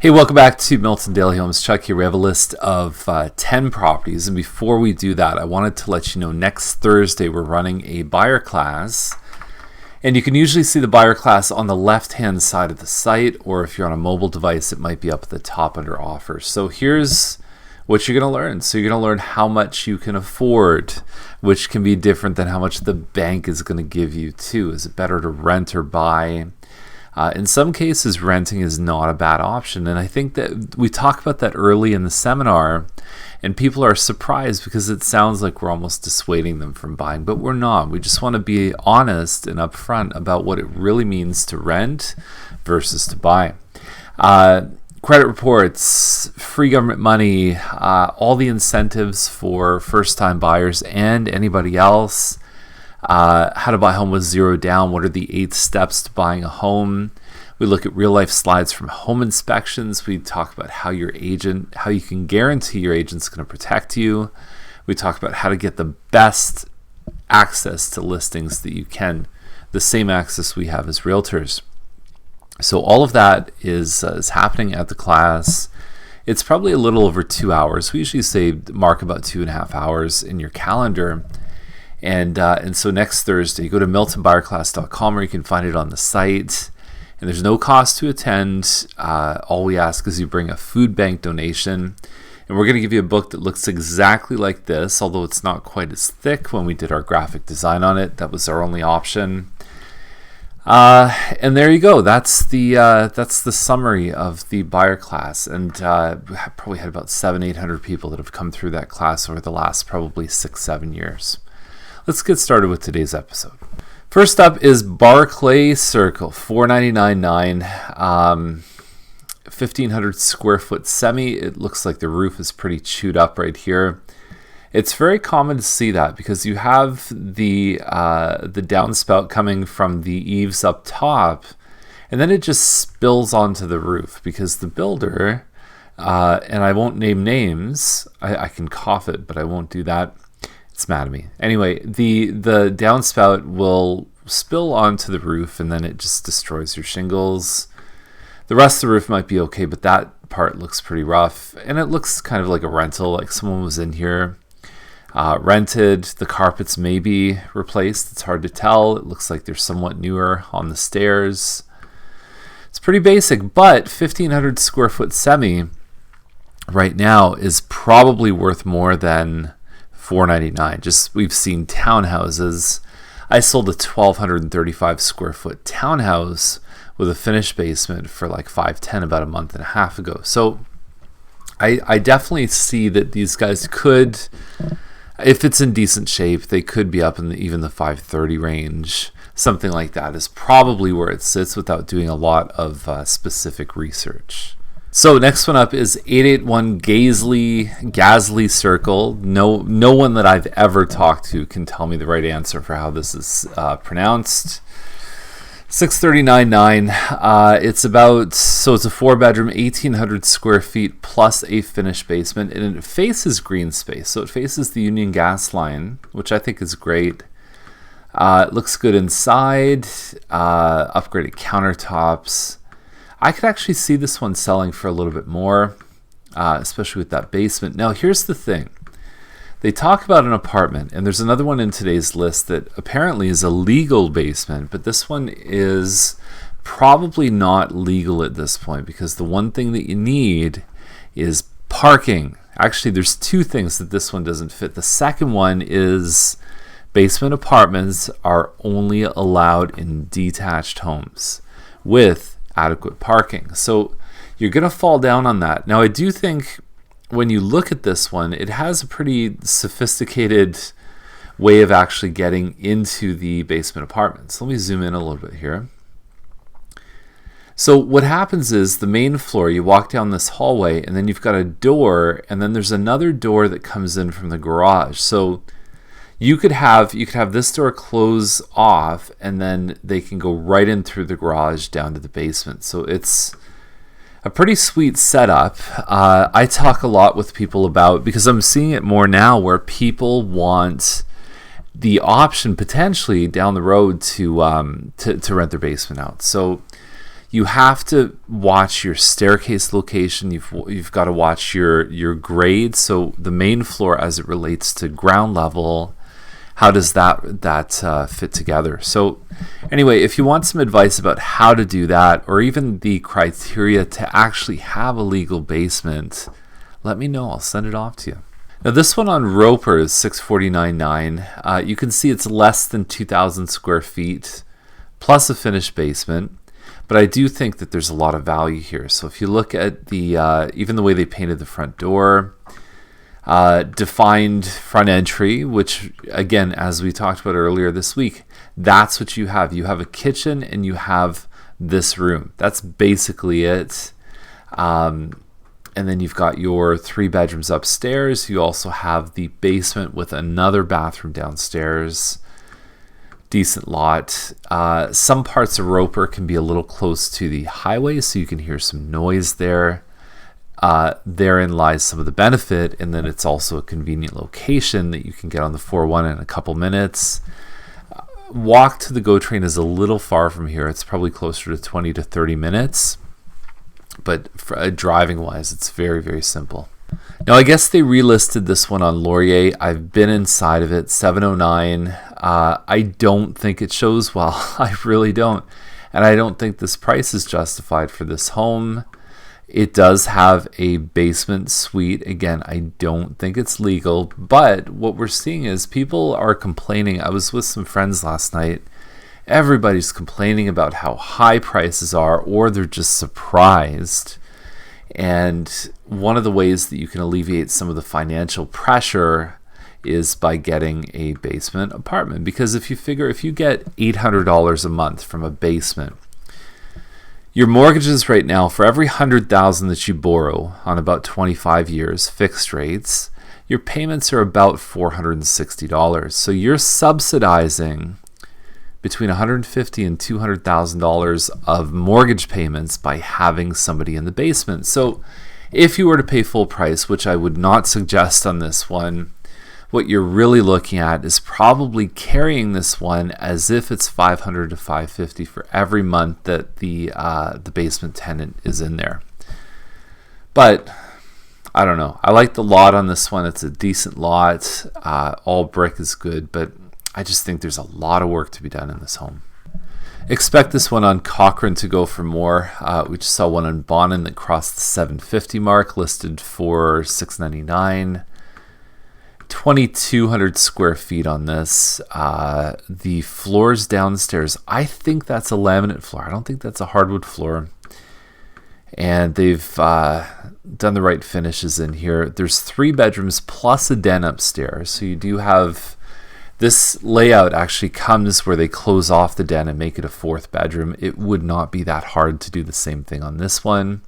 Hey, welcome back to Milton Daily Homes. Chuck here. We have a list of 10 properties. And before we do that, I wanted to let you know next Thursday we're running a buyer class. And you can usually see the buyer class on the left-hand side of the site, or if you're on a mobile device, it might be up at the top under offers. So here's what you're going to learn. So you're going to learn how much you can afford, which can be different than how much the bank is going to give you too. Is it better to rent or buy? In some cases, renting is not a bad option. And I think that we talk about that early in the seminar, and people are surprised because it sounds like we're almost dissuading them from buying, but we're not. We just want to be honest and upfront about what it really means to rent versus to buy. Credit reports, free government money, all the incentives for first-time buyers and anybody else. How to buy a home with zero down. What are the 8 steps to buying a home? We look at real life slides from home inspections. We talk about how you can guarantee your agent's going to protect you. We talk about how to get the best access to listings that you can, the same access we have as realtors. So all of that is happening at the class. It's probably a little over 2 hours. We usually say mark about 2.5 hours in your calendar. And so next Thursday, go to miltonbuyerclass.com, or you can find it on the site. And there's no cost to attend. All we ask is you bring a food bank donation. And we're going to give you a book that looks exactly like this, although it's not quite as thick. When we did our graphic design on it, that was our only option. And there you go. That's the summary of the buyer class. And we probably had about 700-800 people that have come through that class over the last probably 6-7 years. Let's get started with today's episode. First up is Barclay Circle, $499.9, 1,500 square foot semi. It looks like the roof is pretty chewed up right here. It's very common to see that because you have the downspout coming from the eaves up top, and then it just spills onto the roof because the builder, and I won't name names, I can cough it, but I won't do that. It's mad at me. Anyway, the downspout will spill onto the roof, and then it just destroys your shingles. The rest of the roof might be okay, but that part looks pretty rough, and it looks kind of like a rental, like someone was in here, rented. The carpets may be replaced. It's hard to tell. It looks like they're somewhat newer on the stairs. It's pretty basic, but 1,500 square foot semi right now is probably worth more than $499. Just we've seen townhouses. I sold a 1,235 square foot townhouse with a finished basement for like $510 about a month and a half ago. So I definitely see that these guys could, if it's in decent shape, they could be up in even the $530 range. Something like that is probably where it sits without doing a lot of specific research. So next one up is 881 Gasly Circle. No one that I've ever talked to can tell me the right answer for how this is pronounced. 639.9. It's a 4-bedroom, 1,800 square feet plus a finished basement, and it faces green space. So it faces the Union Gas line, which I think is great. It looks good inside. Upgraded countertops. I could actually see this one selling for a little bit more, especially with that basement. Now, here's the thing. They talk about an apartment, and there's another one in today's list that apparently is a legal basement, but this one is probably not legal at this point because the one thing that you need is parking. Actually, there's 2 things that this one doesn't fit. The second one is basement apartments are only allowed in detached homes with adequate parking. So you're going to fall down on that. Now, I do think when you look at this one, it has a pretty sophisticated way of actually getting into the basement apartments. Let me zoom in a little bit here. So what happens is the main floor, you walk down this hallway, and then you've got a door, and then there's another door that comes in from the garage. So you could have this door close off, and then they can go right in through the garage down to the basement. So it's a pretty sweet setup. I talk a lot with people about, because I'm seeing it more now, where people want the option potentially down the road to rent their basement out. So You have to watch your staircase location. You've got to watch your grade. So the main floor as it relates to ground level, how does that fit together? So anyway, if you want some advice about how to do that, or even the criteria to actually have a legal basement, let me know. I'll send it off to you. Now this one on Roper is $649,900. You can see it's less than 2,000 square feet plus a finished basement. But I do think that there's a lot of value here. So if you look at the even the way they painted the front door, defined front entry, which again, as we talked about earlier this week, that's what you have. You have a kitchen and you have this room. That's basically it. And then you've got your 3 bedrooms upstairs. You also have the basement with another bathroom downstairs. Decent lot. Some parts of Roper can be a little close to the highway, so you can hear some noise there. Therein lies some of the benefit, and then it's also a convenient location that you can get on the 401 in a couple minutes. Walk to the GO train is a little far from here. It's probably closer to 20 to 30 minutes, but driving wise, it's very, very simple. Now, I guess they relisted this one on Laurier. I've been inside of it, 709. I don't think it shows well. I really don't. And I don't think this price is justified for this home. It does have a basement suite. Again, I don't think it's legal. But what we're seeing is people are complaining. I was with some friends last night. Everybody's complaining about how high prices are, or they're just surprised. And one of the ways that you can alleviate some of the financial pressure is by getting a basement apartment. Because if you get $800 a month from a basement, your mortgages right now, for every $100,000 that you borrow on about 25 years, fixed rates, your payments are about $460. So you're subsidizing between $150,000 and $200,000 of mortgage payments by having somebody in the basement. So if you were to pay full price, which I would not suggest on this one, what you're really looking at is probably carrying this one as if it's $500 to $550 for every month that the basement tenant is in there. But I don't know. I like the lot on this one. It's a decent lot. All brick is good, but I just think there's a lot of work to be done in this home. Expect this one on Cochrane to go for more. We just saw one on Bonin that crossed the 750 mark, listed for $699. 2,200 square feet on this. The floors downstairs, I think that's a laminate floor. I don't think that's a hardwood floor. And they've done the right finishes in here. There's 3 bedrooms plus a den upstairs. So you do have... This layout actually comes where they close off the den and make it a 4th bedroom. It would not be that hard to do the same thing on this one.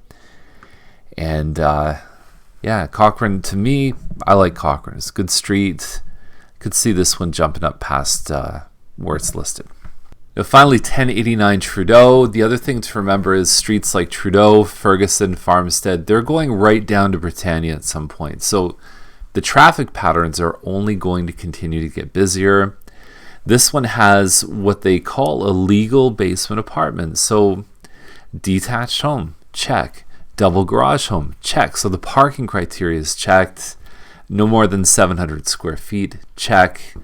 And yeah, Cochrane, to me, I like Cochrane. It's a good street. Could see this one jumping up past where it's listed. Now, finally, 1089 Trudeau. The other thing to remember is streets like Trudeau, Ferguson, Farmstead, they're going right down to Britannia at some point. So the traffic patterns are only going to continue to get busier. This one has what they call a legal basement apartment. So detached home, check. Double garage home, check. So the parking criteria is checked. No more than 700 square feet, check.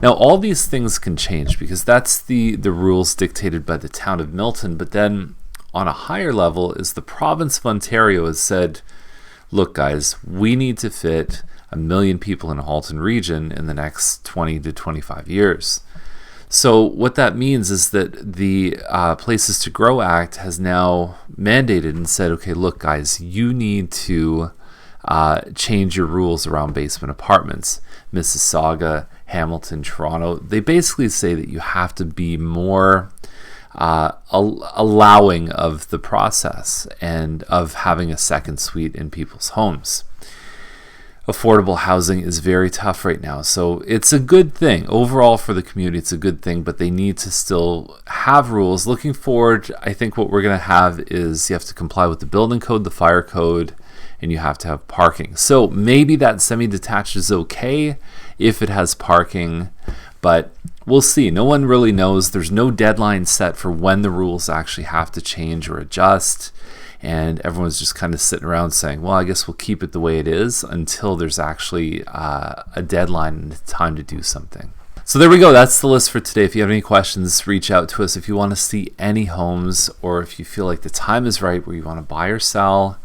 Now all these things can change because that's the rules dictated by the town of Milton. But then on a higher level is the province of Ontario has said, look guys, we need to fit 1 million people in a Halton region in the next 20 to 25 years. So what that means is that the Places to Grow Act has now mandated and said, okay, look guys, you need to change your rules around basement apartments. Mississauga, Hamilton, Toronto, they basically say that you have to be more allowing of the process and of having a second suite in people's homes. Affordable housing is very tough right now. So it's a good thing. Overall for the community, it's a good thing, but they need to still have rules. Looking forward, I think what we're going to have is you have to comply with the building code, the fire code, and you have to have parking. So maybe that semi-detached is okay if it has parking, But we'll see. No one really knows. There's no deadline set for when the rules actually have to change or adjust. And everyone's just kind of sitting around saying, well, I guess we'll keep it the way it is until there's actually a deadline and time to do something. So there we go. That's the list for today. If you have any questions, reach out to us. If you want to see any homes, or if you feel like the time is right where you want to buy or sell,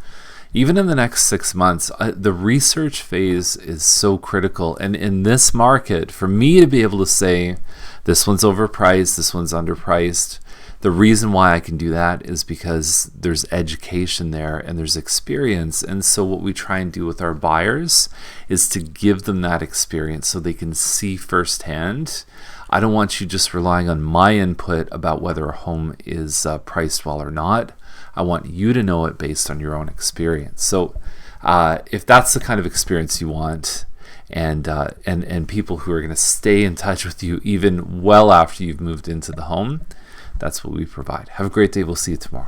even in the next 6 months, the research phase is so critical. And in this market, for me to be able to say, this one's overpriced, this one's underpriced, the reason why I can do that is because there's education there and there's experience. And so what we try and do with our buyers is to give them that experience so they can see firsthand. I don't want you just relying on my input about whether a home is priced well or not. I want you to know it based on your own experience. So if that's the kind of experience you want, and people who are going to stay in touch with you even well after you've moved into the home, that's what we provide. Have a great day. We'll see you tomorrow.